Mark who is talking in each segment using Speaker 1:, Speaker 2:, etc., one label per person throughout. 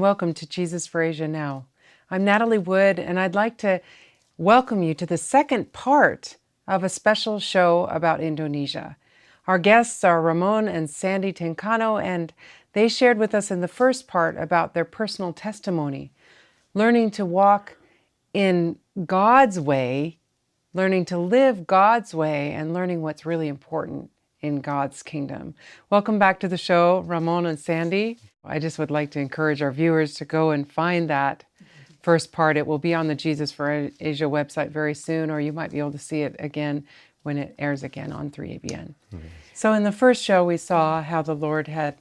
Speaker 1: welcome to Jesus for Asia Now. I'm Natalie Wood, and I'd like to welcome you to the second part of a special show about Indonesia. Our guests are Ramon and Sandy Tengkano, and they shared with us in the first part about their personal testimony, learning to walk in God's way, learning to live God's way, and learning what's really important in God's kingdom. Welcome back to the show, Ramon and Sandy. I just would like to encourage our viewers to go and find that first part. It will be on the Jesus for Asia website very soon, or you might be able to see it again when it airs again on 3ABN. Mm-hmm. So in the first show, we saw how the Lord had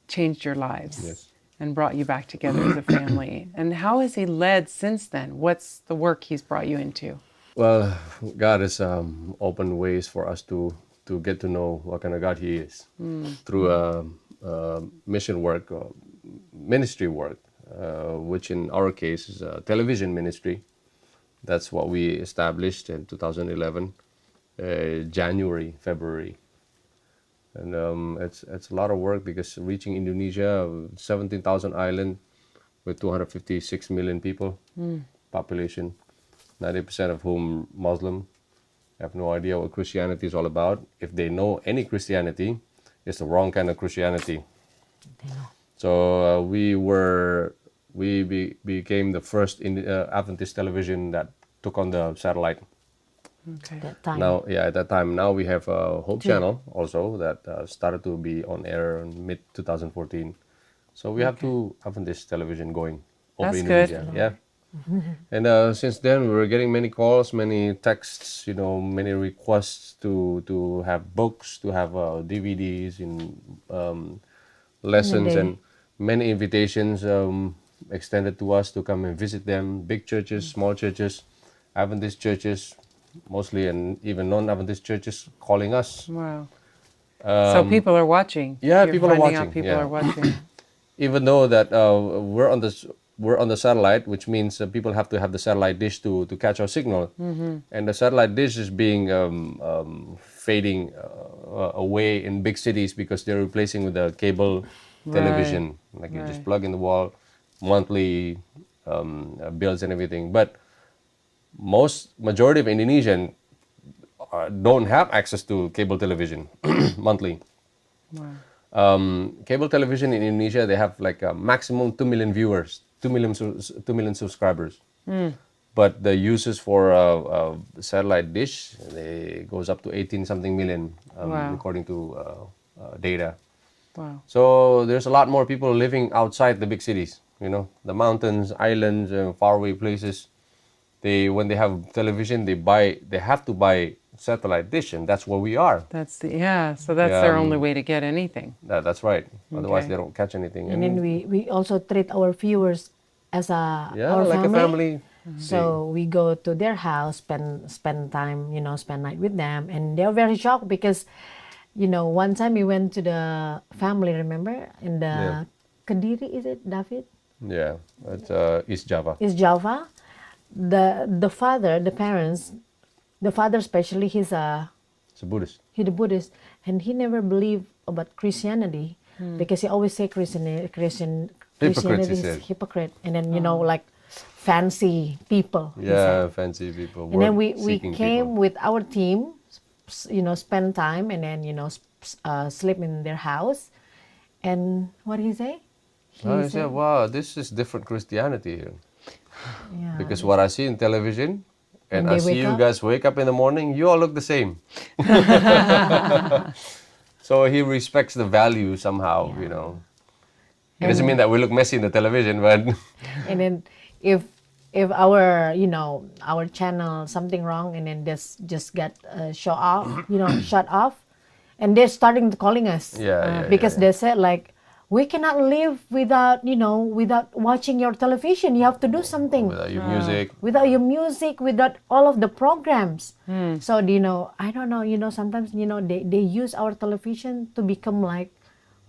Speaker 1: changed your lives and brought you back together as a family. And how has He led since then? What's the work He's brought you into?
Speaker 2: Well, God has opened ways for us to get to know what kind of God He is through mission work, ministry work, which in our case is a television ministry. That's what we established in 2011, January, February. And it's a lot of work because reaching Indonesia, 17,000 island with 256 million people, population, 90% of whom Muslim, have no idea what Christianity is all about. If they know any Christianity, it's the wrong kind of Christianity. So we became the first Adventist television that took on the satellite.
Speaker 3: Okay. That time.
Speaker 2: Now, at that time. Now we have a Hope channel also that started to be on air in mid 2014. So we have two Adventist television going over Indonesia.
Speaker 1: Good.
Speaker 2: Yeah. And since then, we were getting many calls, many texts, many requests to have books, to have DVDs and lessons, and many invitations extended to us to come and visit them. Big churches, small churches, Adventist churches, mostly, and even non-Adventist churches calling us.
Speaker 1: Wow. So people are watching.
Speaker 2: Yeah,
Speaker 1: You're
Speaker 2: people are
Speaker 1: finding
Speaker 2: watching.
Speaker 1: Out people are watching.
Speaker 2: Even though that we're on the satellite, which means people have to have the satellite dish to catch our signal. And the satellite dish is being fading away in big cities because they're replacing with the cable television. Like you just plug in the wall, monthly bills and everything. But majority of Indonesian don't have access to cable television monthly.
Speaker 1: Wow.
Speaker 2: Cable television in Indonesia, they have like a maximum 2 million viewers. 2 million subscribers, but the uses for satellite dish goes up to 18-something million, according to data.
Speaker 1: Wow!
Speaker 2: So there's a lot more people living outside the big cities. The mountains, islands, faraway places. When they have television, they have to buy satellite dish, and that's where we are.
Speaker 1: So that's their only way to get anything.
Speaker 2: That's right. Otherwise, they don't catch anything.
Speaker 3: And then we also treat our viewers as our
Speaker 2: like
Speaker 3: family.
Speaker 2: A family.
Speaker 3: So we go to their house, spend time, spend night with them, and they're very shocked because, one time we went to the family. Remember in the Kediri, is it, David?
Speaker 2: Yeah, it's East Java.
Speaker 3: East Java. The father, the parents. The father especially, he's a
Speaker 2: Buddhist.
Speaker 3: He's a Buddhist, and he never believed about Christianity because he always say Christianity is hypocrite, and then like fancy people.
Speaker 2: Yeah, fancy people.
Speaker 3: And then we came with our team, spend time, and then sleep in their house. And what did he say?
Speaker 2: He said, "Wow, this is different Christianity here."
Speaker 3: Yeah.
Speaker 2: Because what I see in television. And I see you guys wake up in the morning, you all look the same. So he respects the value somehow, It doesn't mean that we look messy in the television, but...
Speaker 3: And then if our, our channel, something wrong, and then this just get shut off, and they're starting to calling us. Because they said like, we cannot live without watching your television. You have to do something.
Speaker 2: Without your music.
Speaker 3: Without your music, without all of the programs. So, I don't know, sometimes, they use our television to become like,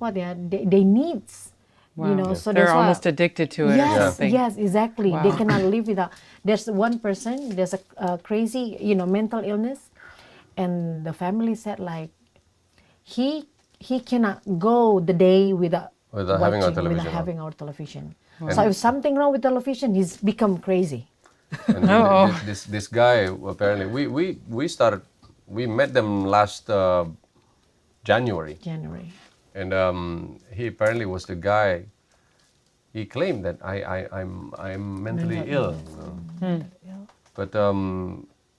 Speaker 3: they needs.
Speaker 1: Wow.
Speaker 3: So
Speaker 1: they're almost addicted to it or something.
Speaker 3: Yes, exactly. Wow. They cannot live without. There's one person, there's a crazy, mental illness. And the family said like, he cannot go the day without
Speaker 2: Without having our
Speaker 3: watching,
Speaker 2: television
Speaker 3: without
Speaker 2: on.
Speaker 3: having our television. So if something wrong with television, he's become crazy.
Speaker 2: And this guy, apparently, we met them last January. And he apparently was the guy. He claimed that I'm mentally ill. But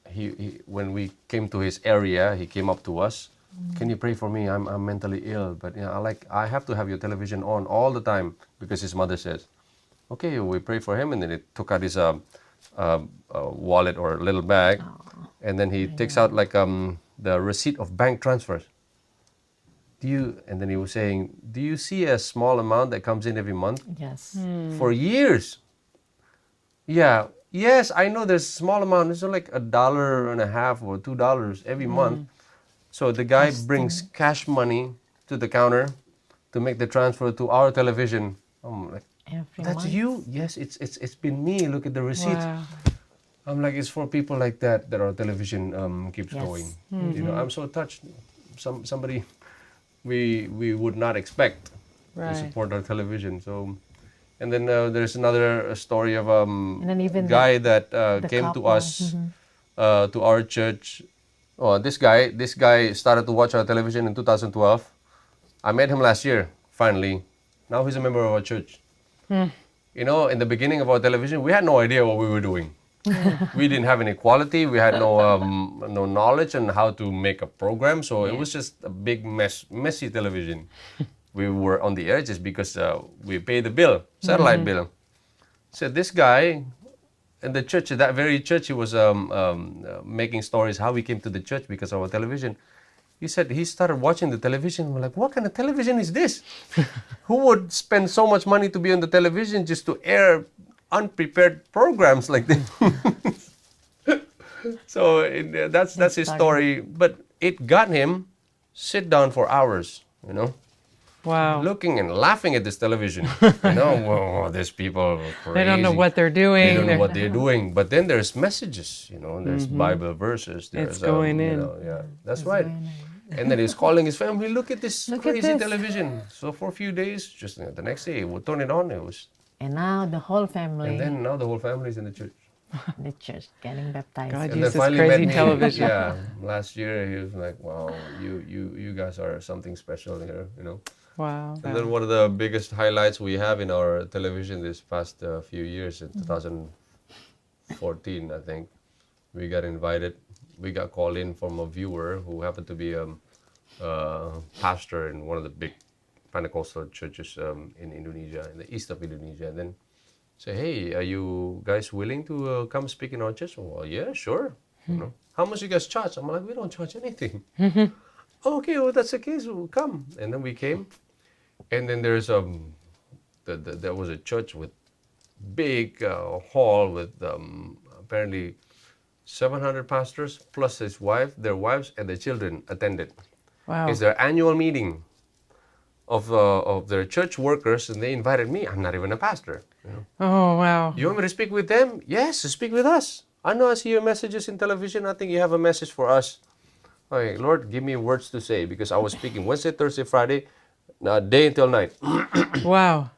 Speaker 2: he when we came to his area, he came up to us. Can you pray for me? I'm mentally ill, but I have to have your television on all the time because his mother says. Okay, we pray for him, and then he took out his wallet or little bag, and then he takes out like the receipt of bank transfers. And then he was saying, do you see a small amount that comes in every month?
Speaker 3: Yes.
Speaker 2: For years. Yeah. Yes, I know there's a small amount. It's like $1.50 or $2 every month. So the guy brings cash money to the counter to make the transfer to our television. I'm like, that's you? Yes, it's been me. Look at the receipt.
Speaker 1: Wow.
Speaker 2: I'm like, it's for people like that our television keeps going. I'm so touched. Somebody we would not expect to support our television. So, and then there's another story of guy that came to us to our church. Oh, this guy started to watch our television in 2012. I met him last year, finally. Now he's a member of our church. In the beginning of our television, we had no idea what we were doing. We didn't have any quality. We had no knowledge on how to make a program. So it was just a big messy television. We were on the air just because we paid the bill, satellite bill. So this guy in the church, that very church, he was making stories how we came to the church because of our television. He said he started watching the television. We're like, what kind of television is this? Who would spend so much money to be on the television just to air unprepared programs like this? So that's his story. But it got him sit down for hours,
Speaker 1: Wow.
Speaker 2: looking and laughing at this television. Whoa, these people are crazy.
Speaker 1: They don't know what they're doing.
Speaker 2: They don't know what they're doing. But then there's messages, there's Bible verses. There's,
Speaker 1: It's going in.
Speaker 2: That's right. And then he's calling his family, look at this crazy television. So for a few days, just the next day, we'll turn it on.
Speaker 3: And now the whole family.
Speaker 2: And then now the whole family is in the church.
Speaker 3: The church getting baptized.
Speaker 1: God
Speaker 2: And
Speaker 1: uses
Speaker 2: then finally
Speaker 1: crazy
Speaker 2: met me.
Speaker 1: television.
Speaker 2: Yeah, last year he was like, wow, you guys are something special here,
Speaker 1: Wow.
Speaker 2: And then one of the biggest highlights we have in our television this past few years, in 2014, I think, we got invited. We got called in from a viewer who happened to be a pastor in one of the big Pentecostal churches in Indonesia, in the east of Indonesia. And then say, hey, are you guys willing to come speak in our church? Well, yeah, sure. How much you guys charge? I'm like, we don't charge anything. Okay, well, that's the case. We'll come. And then we came. And then there's there was a church with big hall with apparently 700 pastors plus his wife, their wives, and their children attended.
Speaker 1: Wow.
Speaker 2: It's their annual meeting of their church workers, and they invited me. I'm not even a pastor.
Speaker 1: Oh, wow.
Speaker 2: You want me to speak with them? Yes, speak with us. I know I see your messages in television. I think you have a message for us. Okay, Lord, give me words to say, because I was speaking Wednesday, Thursday, Friday, day until night.
Speaker 1: Wow.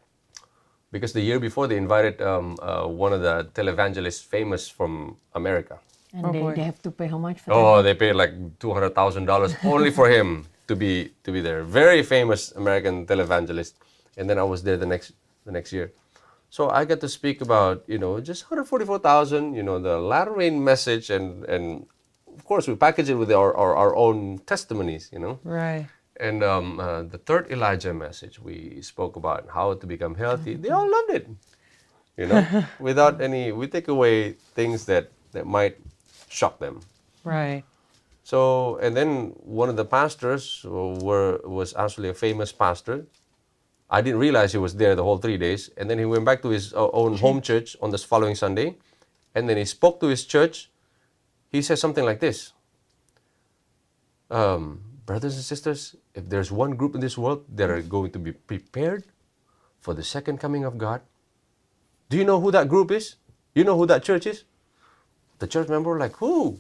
Speaker 2: Because the year before they invited one of the televangelists famous from America.
Speaker 3: And they have to pay how much for
Speaker 2: that? They paid like $200,000 only for him to be there. Very famous American televangelist. And then I was there the next year. So I got to speak about, just 144,000, the latter rain message, and of course we package it with our own testimonies,
Speaker 1: Right.
Speaker 2: And the third Elijah message, we spoke about how to become healthy. They all loved it, without we take away things that might shock them.
Speaker 1: Right.
Speaker 2: So, and then one of the pastors was actually a famous pastor. I didn't realize he was there the whole 3 days. And then he went back to his own home church on this following Sunday. And then he spoke to his church. He said something like this. Brothers and sisters, if there's one group in this world that are going to be prepared for the second coming of God, do you know who that group is? You know who that church is? The church member were like, who?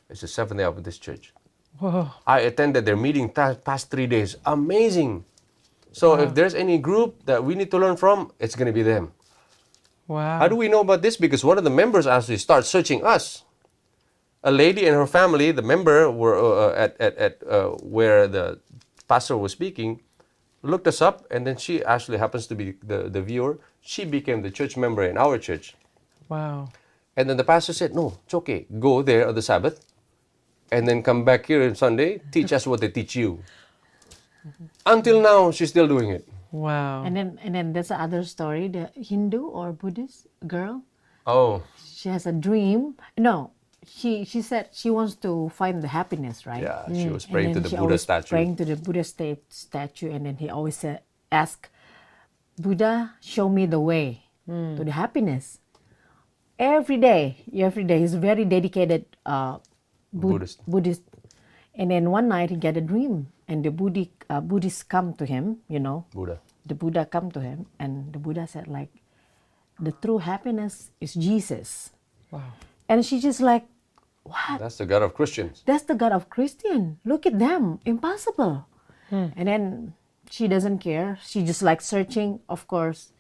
Speaker 2: It's the Seventh-day Adventist Church.
Speaker 1: Whoa.
Speaker 2: I attended their meeting past 3 days. Amazing. So if there's any group that we need to learn from, it's going to be them.
Speaker 1: Wow.
Speaker 2: How do we know about this? Because one of the members actually started searching us. A lady and her family, the member were at where the pastor was speaking, looked us up, and then she actually happens to be the viewer. She became the church member in our church.
Speaker 1: Wow.
Speaker 2: And then the pastor said, no, it's okay. Go there on the Sabbath and then come back here on Sunday, teach us what they teach you. Until now, she's still doing it.
Speaker 1: Wow.
Speaker 3: And then there's another story, the Hindu or Buddhist girl.
Speaker 2: Oh.
Speaker 3: She has a dream. No, she said she wants to find the happiness, right?
Speaker 2: Yeah, she was praying to the
Speaker 3: she
Speaker 2: Buddha
Speaker 3: always
Speaker 2: statue.
Speaker 3: praying to the Buddha statue, and then he always ask, Buddha, show me the way to the happiness. Every day, he's very dedicated
Speaker 2: Buddhist.
Speaker 3: And then one night he get a dream, and the Buddhists come to him,
Speaker 2: Buddha.
Speaker 3: The Buddha come to him, and the Buddha said like, the true happiness is Jesus.
Speaker 1: Wow.
Speaker 3: And she just like, what?
Speaker 2: That's the God of Christians.
Speaker 3: That's the God of Christian. Look at them. Impossible. And then she doesn't care. She just like searching, of course,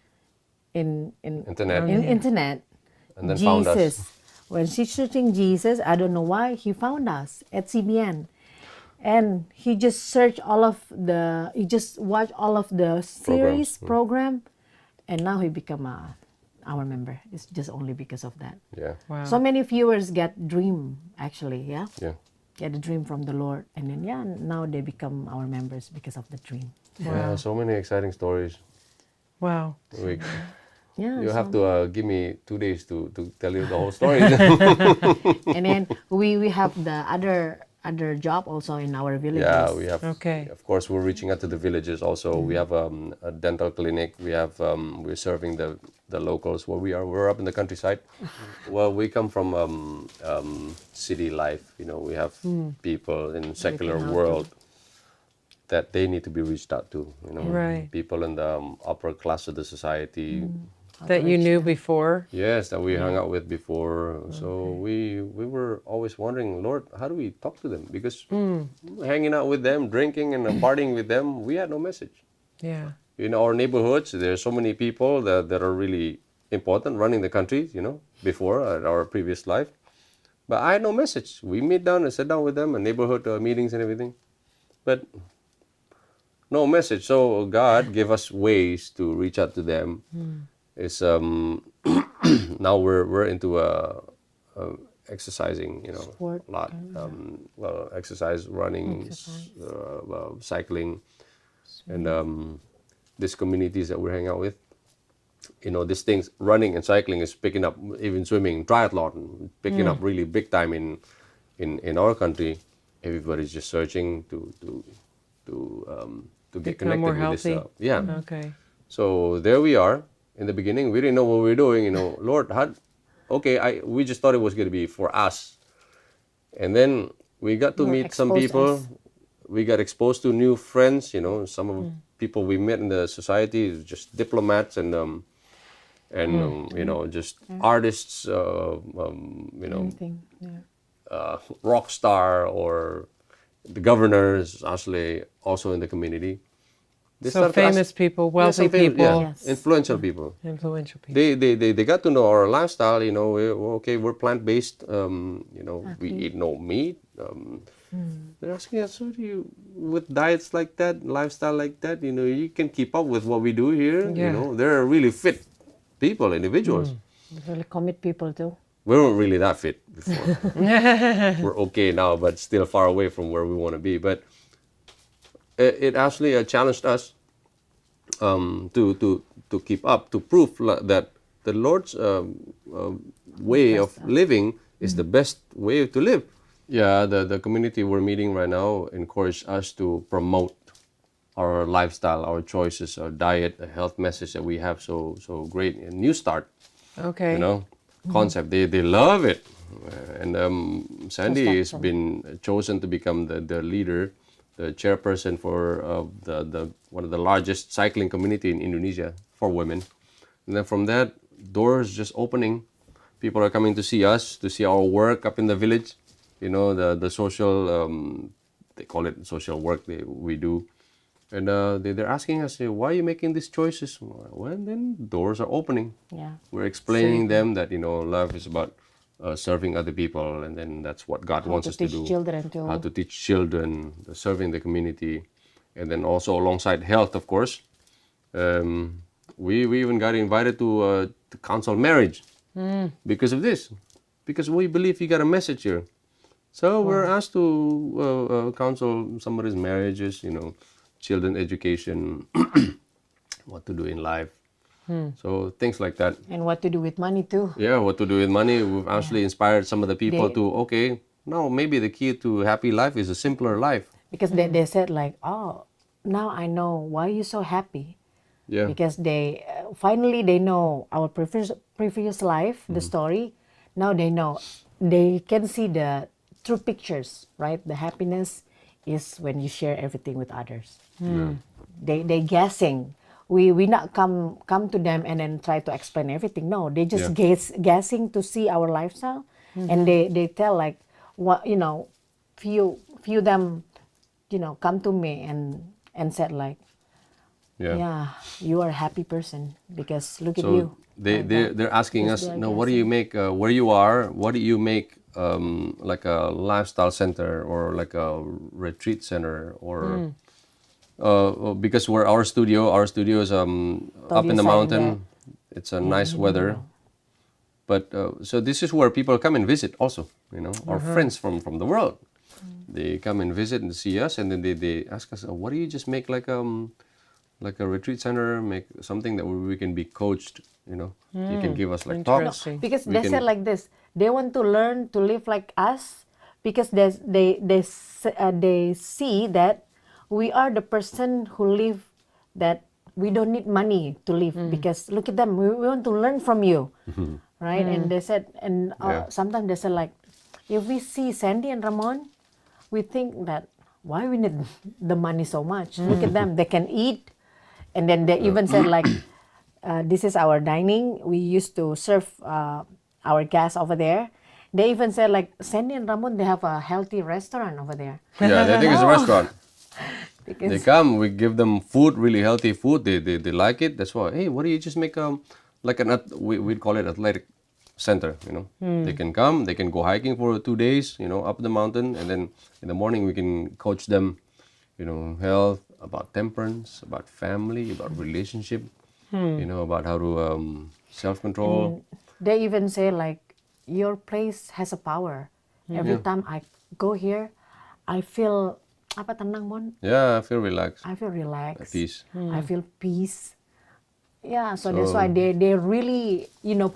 Speaker 3: in
Speaker 2: Internet.
Speaker 3: internet.
Speaker 2: And then
Speaker 3: Jesus.
Speaker 2: found us.
Speaker 3: When she's searching Jesus, I don't know why, he found us at CBN. And he just watched all of the series, program, and now he become our member. It's just only because of that.
Speaker 2: Yeah.
Speaker 1: Wow.
Speaker 3: So many viewers get dream, actually, yeah?
Speaker 2: Yeah.
Speaker 3: Get a dream from the Lord. And then, now they become our members because of the dream.
Speaker 2: Yeah, so many exciting stories.
Speaker 1: Wow.
Speaker 2: You have to give me 2 days to tell you the whole story.
Speaker 3: And then we have the other job also in our villages.
Speaker 2: Yeah, we have.
Speaker 1: Okay.
Speaker 2: Of course, we're reaching out to the villages also. We have a dental clinic. We have we're serving the locals where we are. We're up in the countryside. Well, we come from city life. We have people in secular world that they need to be reached out to.
Speaker 1: Right.
Speaker 2: People in the upper class of the society.
Speaker 1: That you knew before?
Speaker 2: Yes, that we hung out with before. So we were always wondering, Lord, how do we talk to them? Because hanging out with them, drinking and partying with them, we had no message.
Speaker 1: Yeah.
Speaker 2: In our neighborhoods, there's so many people that are really important running the country, before at our previous life. But I had no message. We meet down and sit down with them, and neighborhood meetings and everything. But no message. So God gave us ways to reach out to them. It's now we're into exercising,
Speaker 3: Sport,
Speaker 2: a lot. Exercise, running, cycling, and these communities that we hang out with. These things, running and cycling is picking up. Even swimming, triathlon, picking up really big time in our country. Everybody's just searching to get
Speaker 1: Become more
Speaker 2: connected with this.
Speaker 1: healthy. Okay.
Speaker 2: So there we are. In the beginning, we didn't know what we were doing. Lord, we just thought it was going to be for us. And then we got to meet some people. We got exposed to new friends. Some of the people we met in the society, just diplomats and just artists.
Speaker 3: Anything,
Speaker 2: rock star or the governor is actually also in the community.
Speaker 1: So famous people, wealthy people.
Speaker 2: Yeah, influential people.
Speaker 1: Influential people.
Speaker 2: They got to know our lifestyle. We're plant-based. We eat no meat. They're asking us, so do you, with diets like that, lifestyle like that, you can keep up with what we do here.
Speaker 1: Yeah.
Speaker 2: They're really fit people, individuals.
Speaker 3: really commit people too.
Speaker 2: We weren't really that fit before. We're okay now, but still far away from where we want to be. But it actually challenged us to keep up, to prove that the Lord's way of living is the best way to live. Yeah, the community we're meeting right now encouraged us to promote our lifestyle, our choices, our diet, the health message that we have so great. A new start.
Speaker 1: Okay.
Speaker 2: Concept. They love it. And Sandy has been chosen to become the leader, the chairperson for the one of the largest cycling community in Indonesia for women. And then from that, doors just opening. People are coming to see us, to see our work up in the village. The social, they call it social work we do. And they're asking us, why are you making these choices? Well, then doors are opening.
Speaker 3: Yeah.
Speaker 2: We're explaining them that, life is about serving other people, and then that's what God wants us to do.
Speaker 3: Children too.
Speaker 2: How to teach children, serving the community, and then also alongside health, of course. We even got invited to counsel marriage because of this, because we believe you got a message here. So we're asked to counsel somebody's marriages, children education, what to do in life. So things like that.
Speaker 3: And what to do with money too.
Speaker 2: Yeah, what to do with money. We've actually inspired some of the people maybe the key to happy life is a simpler life.
Speaker 3: Because they said like, oh, now I know why you're so happy.
Speaker 2: Yeah.
Speaker 3: Because they finally they know our previous life, the story. Now they know, they can see the true pictures, right? The happiness is when you share everything with others. They guessing. We not come to them and then try to explain everything. No, they just guessing to see our lifestyle, and they tell like what few them come to me and said like, yeah, you are a happy person because look at you.
Speaker 2: They're asking us, what do you make where you are? What do you make like a lifestyle center or like a retreat center or because our studio is up in the mountain. It's a nice weather, but so this is where people come and visit also. Our friends from the world, they come and visit and see us, and then they ask us, what do you just make like a retreat center, make something that we can be coached. You can give us like talks.
Speaker 3: Because they said like this, they want to learn to live like us because they see that we are the person who live that we don't need money to live because look at them, we want to learn from you, right? And they said, and sometimes they said like, if we see Sandy and Ramon, we think that why we need the money so much. Look at them, they can eat, and then they even said like, this is our dining. We used to serve our guests over there. They even said like, Sandy and Ramon, they have a healthy restaurant over there.
Speaker 2: Yeah, they think it's a restaurant.
Speaker 3: Because
Speaker 2: they come, we give them food, really healthy food. They like it. That's why, hey, what do you just make like we'd call it athletic center, They can come, they can go hiking for 2 days, up the mountain, and then in the morning we can coach them, health, about temperance, about family, about relationship, about how to self-control.
Speaker 3: They even say like, your place has a power. Every time I go here, I feel tenang, Mon?
Speaker 2: Yeah, I feel relaxed.
Speaker 3: I feel relaxed.
Speaker 2: At peace.
Speaker 3: I feel peace. Yeah, so that's why they really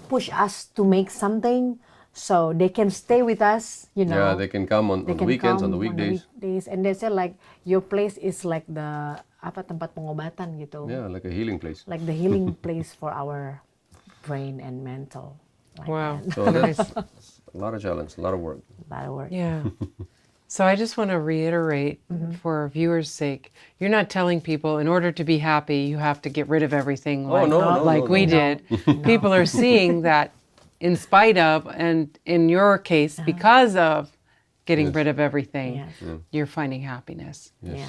Speaker 3: push us to make something so they can stay with us.
Speaker 2: Yeah, they can come on the weekends, on the weekdays.
Speaker 3: And they say like, your place is like the tempat pengobatan gitu.
Speaker 2: Yeah, like a healing place.
Speaker 3: Like the healing place for our brain and mental. Like
Speaker 1: wow.
Speaker 3: That.
Speaker 2: So that's a lot of challenge, a lot of work.
Speaker 3: A lot of work.
Speaker 1: Yeah. So I just want to reiterate for our viewers' sake, you're not telling people in order to be happy, you have to get rid of everything like we did. People are seeing that in spite of, and in your case, because of getting rid of everything, you're finding happiness.
Speaker 3: Yeah.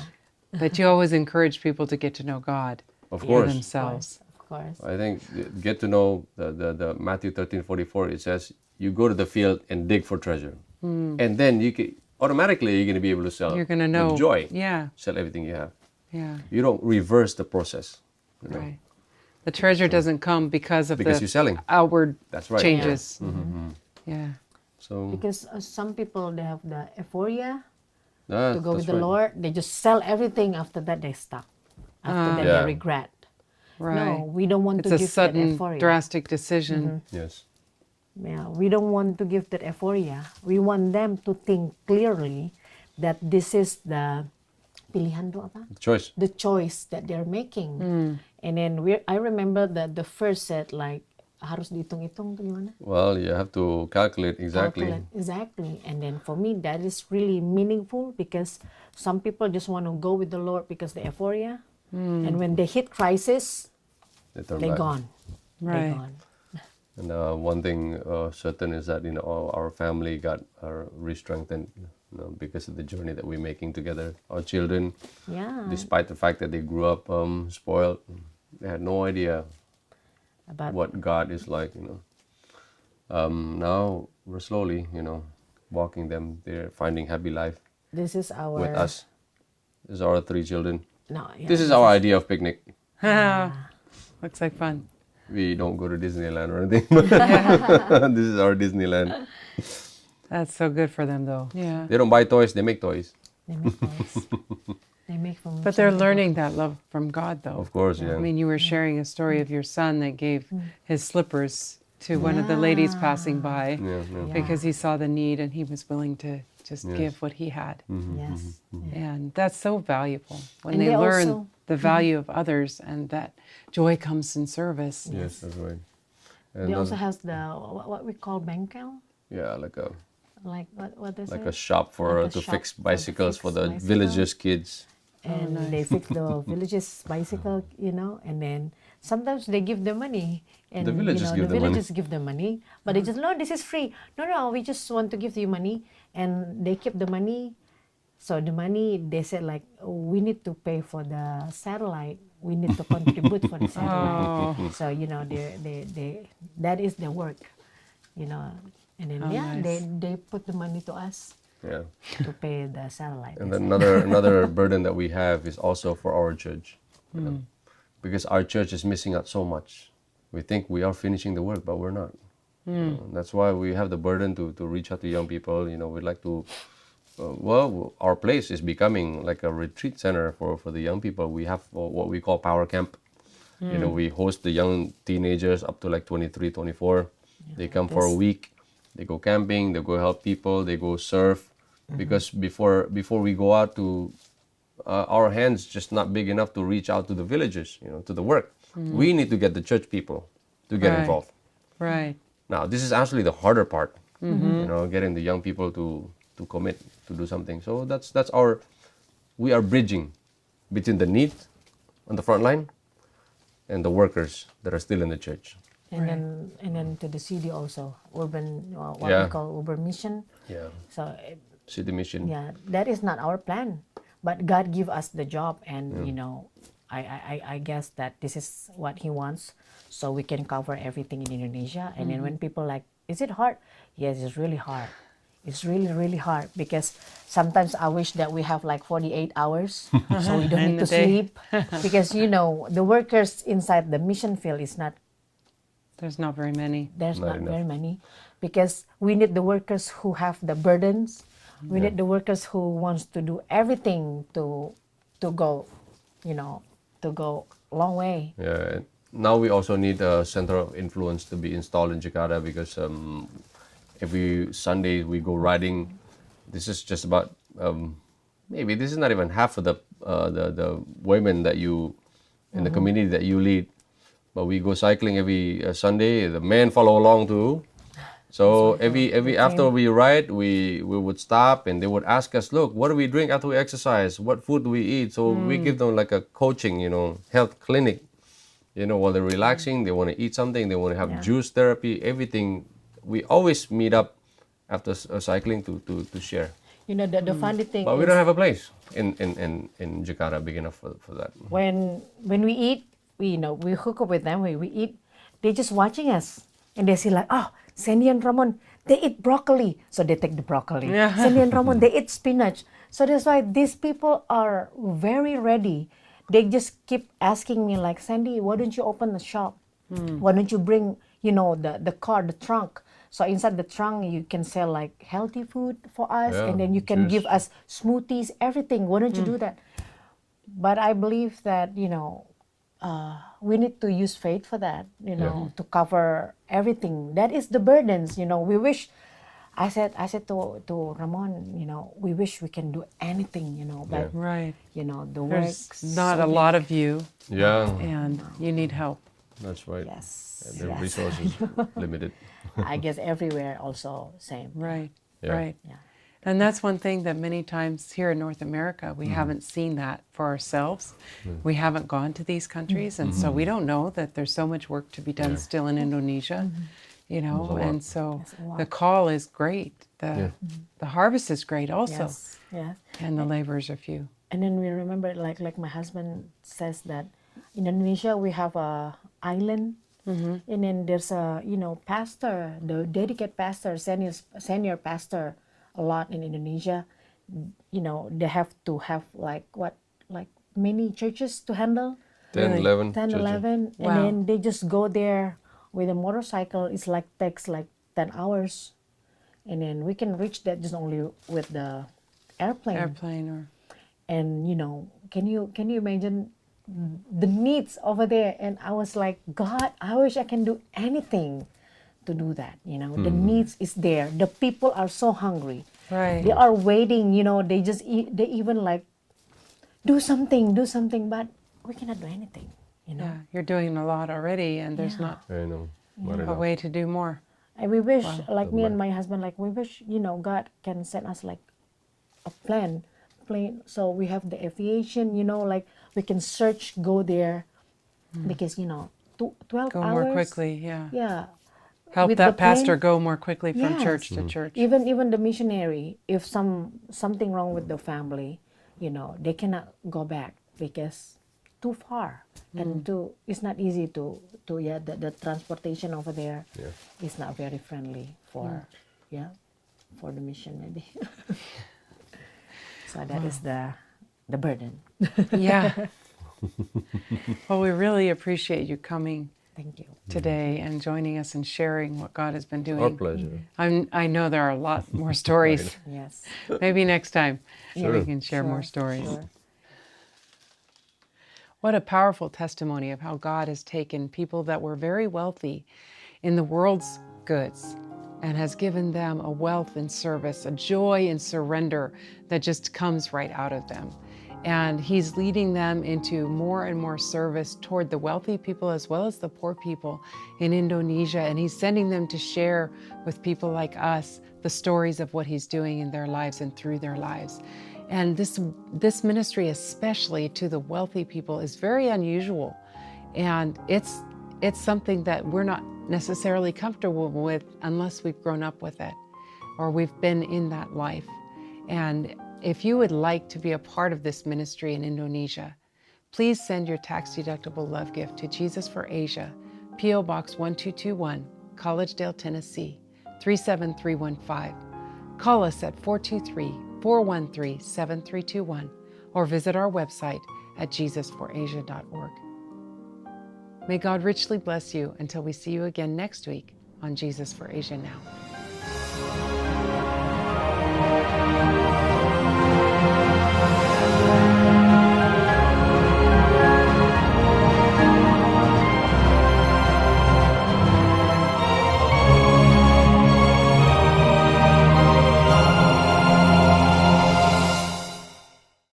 Speaker 1: But you always encourage people to get to know God
Speaker 2: Of
Speaker 1: for
Speaker 2: course.
Speaker 1: themselves.
Speaker 3: Of course.
Speaker 2: I think get to know the Matthew 13:44. It says, you go to the field and dig for treasure. And then automatically you're going to be able to sell.
Speaker 1: You're going to know.
Speaker 2: With joy.
Speaker 1: Yeah.
Speaker 2: Sell everything you have.
Speaker 1: Yeah.
Speaker 2: You don't reverse the process.
Speaker 1: Right. The treasure doesn't come because
Speaker 2: you're selling.
Speaker 1: Outward
Speaker 2: That's right.
Speaker 1: changes. Yeah.
Speaker 2: So
Speaker 3: because some people, they have the euphoria
Speaker 2: to
Speaker 3: go with the Lord. They just sell everything. After that, they stop. After that, they regret.
Speaker 1: Right.
Speaker 3: No, we don't want to give that
Speaker 1: sudden,
Speaker 3: euphoria.
Speaker 1: drastic decision.
Speaker 2: yes.
Speaker 3: Yeah, we don't want to give that euphoria. We want them to think clearly that this is the pilihan do apa?
Speaker 2: Choice.
Speaker 3: The choice that they're making. And then I remember that the first said like, harus dihitung-hitung tuh gimana?
Speaker 2: Well, you have to calculate exactly.
Speaker 3: Exactly. And then for me, that is really meaningful because some people just want to go with the Lord because the euphoria. And when they hit crisis, they're gone.
Speaker 1: Right.
Speaker 3: They're gone.
Speaker 2: And one thing certain is that our family got Restrengthen because of the journey that we're making together. Our children,
Speaker 3: Yeah.
Speaker 2: despite the fact that they grew up spoiled, they had no idea
Speaker 3: About
Speaker 2: what God is like. Now we're slowly, walking them. They're finding happy life
Speaker 3: this is our
Speaker 2: with us. This is our 3 children.
Speaker 3: No, yeah,
Speaker 2: This is our idea of picnic.
Speaker 1: Looks like fun.
Speaker 2: We don't go to Disneyland or anything, but this is our Disneyland.
Speaker 1: That's so good for them, though. Yeah.
Speaker 2: They don't buy toys; they make toys.
Speaker 3: They make toys. They make from.
Speaker 1: But they're learning that love from God, though.
Speaker 2: Of course, yeah.
Speaker 1: I mean, you were sharing a story of your son that gave his slippers to one of the ladies passing by because he saw the need and he was willing to just give what he had.
Speaker 3: Yes.
Speaker 1: And that's so valuable when
Speaker 3: And
Speaker 1: they
Speaker 3: they
Speaker 1: learn
Speaker 3: also-
Speaker 1: the value of others and that joy comes in service.
Speaker 2: Yes, that's right. And
Speaker 3: They also has the what we call bengkel,
Speaker 2: yeah, like a
Speaker 3: like what they
Speaker 2: like
Speaker 3: say,
Speaker 2: a shop for
Speaker 3: Like a
Speaker 2: to
Speaker 3: shop
Speaker 2: fix
Speaker 3: for
Speaker 2: bicycles for the
Speaker 3: bicycle.
Speaker 2: villagers' kids.
Speaker 3: and they fix the villages bicycle, and then sometimes they give them money, and
Speaker 2: The villagers give
Speaker 3: the
Speaker 2: them money.
Speaker 3: villagers give them money, but they just no, this is free. No, we just want to give you money, and they keep the money. So the money they said like we need to pay for the satellite. We need to contribute for the satellite. So they that is their work, and then
Speaker 1: nice.
Speaker 3: they put the money to us
Speaker 2: Yeah.
Speaker 3: to pay the satellite.
Speaker 2: And then another burden that we have is also for our church, because our church is missing out so much. We think we are finishing the work, but we're not. That's why we have the burden to reach out to young people. We'd like to. Our place is becoming like a retreat center for the young people. We have what we call Power Camp. We host the young teenagers up to like 23, 24. They come for a week. They go camping. They go help people. They go surf. Because before we go out to, our hands just not big enough to reach out to the villagers, to the work. We need to get the church people to get involved.
Speaker 1: Right.
Speaker 2: Now, this is actually the harder part, getting the young people to commit to do something. So that's we are bridging between the need on the front line and the workers that are still in the church.
Speaker 3: And then to the city also, urban, what we call urban mission.
Speaker 2: Yeah.
Speaker 3: So
Speaker 2: City mission.
Speaker 3: yeah, that is not our plan, but God give us the job, and I guess that this is what He wants, so we can cover everything in Indonesia. And then when people like, is it hard? Yes, it's really hard. It's really, really hard, because sometimes I wish that we have like 48 hours, so we don't need to sleep, because the workers inside the mission field is not.
Speaker 1: There's not very many.
Speaker 3: There's not
Speaker 2: enough.
Speaker 3: very many, because we need the workers who have the burdens. We need the workers who wants to do everything to go, to go a long way.
Speaker 2: Yeah. Now we also need a center of influence to be installed in Jakarta, because every Sunday we go riding. This is just about maybe this is not even half of the women that you in the community that you lead, but we go cycling every Sunday. The men follow along too. So every after we ride, we would stop and they would ask us, look, what do we drink after we exercise? What food do we eat? So we give them like a coaching, health clinic. While they're relaxing, they want to eat something, they want to have juice therapy, everything. We always meet up after cycling to share.
Speaker 3: The funny thing
Speaker 2: But we
Speaker 3: is,
Speaker 2: don't have a place in Jakarta big enough for that.
Speaker 3: when we eat, we hook up with them, we eat, they're just watching us, and they see like, oh, Sandy and Ramon, they eat broccoli, so they take the broccoli. Sandy and Ramon, they eat spinach. So that's why these people are very ready. They just keep asking me like, Sandy, why don't you open the shop? Why don't you bring, the car, the trunk? So inside the trunk, you can sell like healthy food for us, and then you can give us smoothies, everything. Why don't you do that? But I believe that, we need to use faith for that, to cover everything. That is the burdens, we wish. I said to Ramon, we wish we can do anything, but
Speaker 1: Right.
Speaker 3: the
Speaker 1: There's
Speaker 3: work's
Speaker 1: not
Speaker 3: so
Speaker 1: a lot of you,
Speaker 2: Yeah,
Speaker 1: and you need help.
Speaker 2: that's right.
Speaker 3: Yes.
Speaker 2: And the
Speaker 3: yes.
Speaker 2: resources limited.
Speaker 3: I guess everywhere also same.
Speaker 1: Right.
Speaker 2: Yeah.
Speaker 1: Right.
Speaker 3: Yeah.
Speaker 1: And that's one thing that many times here in North America, we haven't seen that for ourselves. We haven't gone to these countries, and so we don't know that there's so much work to be done still in Indonesia. you know, and so
Speaker 3: That's a lot.
Speaker 1: the call is great. The harvest is great also.
Speaker 3: Yes, yes.
Speaker 1: And the laborers are few.
Speaker 3: And then we remember, like my husband says that in Indonesia we have a island, and then there's a pastor, the dedicated pastor, senior pastor, a lot in Indonesia. They have to have like many churches to handle.
Speaker 2: 10, 11.
Speaker 3: 10, 11,
Speaker 1: Wow.
Speaker 3: and then they just go there with a motorcycle. It's takes like 10 hours, and then we can reach that just only with the airplane.
Speaker 1: Or
Speaker 3: And can you imagine the needs over there? And I was like, God, I wish I can do anything to do that. The needs is there. The people are so hungry.
Speaker 1: right.
Speaker 3: They are waiting. They even like do something, but we cannot do anything.
Speaker 1: Yeah, you're doing a lot already, and there's
Speaker 3: Yeah.
Speaker 1: not
Speaker 2: I know. Not
Speaker 1: a
Speaker 2: enough.
Speaker 1: way to do more.
Speaker 3: And we wish, like me
Speaker 2: But
Speaker 3: and my husband, like we wish, God can send us like a plane, so we have the aviation, like we can search, go there, because 12
Speaker 1: Go
Speaker 3: hours.
Speaker 1: more quickly, yeah.
Speaker 3: Yeah.
Speaker 1: Help
Speaker 3: With
Speaker 1: that
Speaker 3: the plane.
Speaker 1: pastor go more quickly from
Speaker 3: Yes.
Speaker 1: church to church.
Speaker 3: Even the missionary, if something wrong with the family, they cannot go back because too far and it's not easy to the transportation over there is not very friendly for for the mission maybe. So that is the burden.
Speaker 1: Yeah. Well, we really appreciate you coming
Speaker 3: Thank you.
Speaker 1: today and joining us and sharing what God has been doing.
Speaker 2: Our pleasure.
Speaker 1: I know there are a lot more stories.
Speaker 3: Yes.
Speaker 1: Maybe next time
Speaker 2: Sure.
Speaker 1: we can share more stories.
Speaker 3: Sure.
Speaker 1: What a powerful testimony of how God has taken people that were very wealthy in the world's goods and has given them a wealth in service, a joy in surrender that just comes right out of them. And He's leading them into more and more service toward the wealthy people as well as the poor people in Indonesia. And He's sending them to share with people like us the stories of what He's doing in their lives and through their lives. And this ministry, especially to the wealthy people, is very unusual. And it's something that we're not necessarily comfortable with unless we've grown up with it or we've been in that life. And if you would like to be a part of this ministry in Indonesia, please send your tax-deductible love gift to Jesus for Asia, P.O. Box 1221, Collegedale, Tennessee, 37315. Call us at 423-413-7321 or visit our website at jesusforasia.org. May God richly bless you until we see you again next week on Jesus for Asia Now.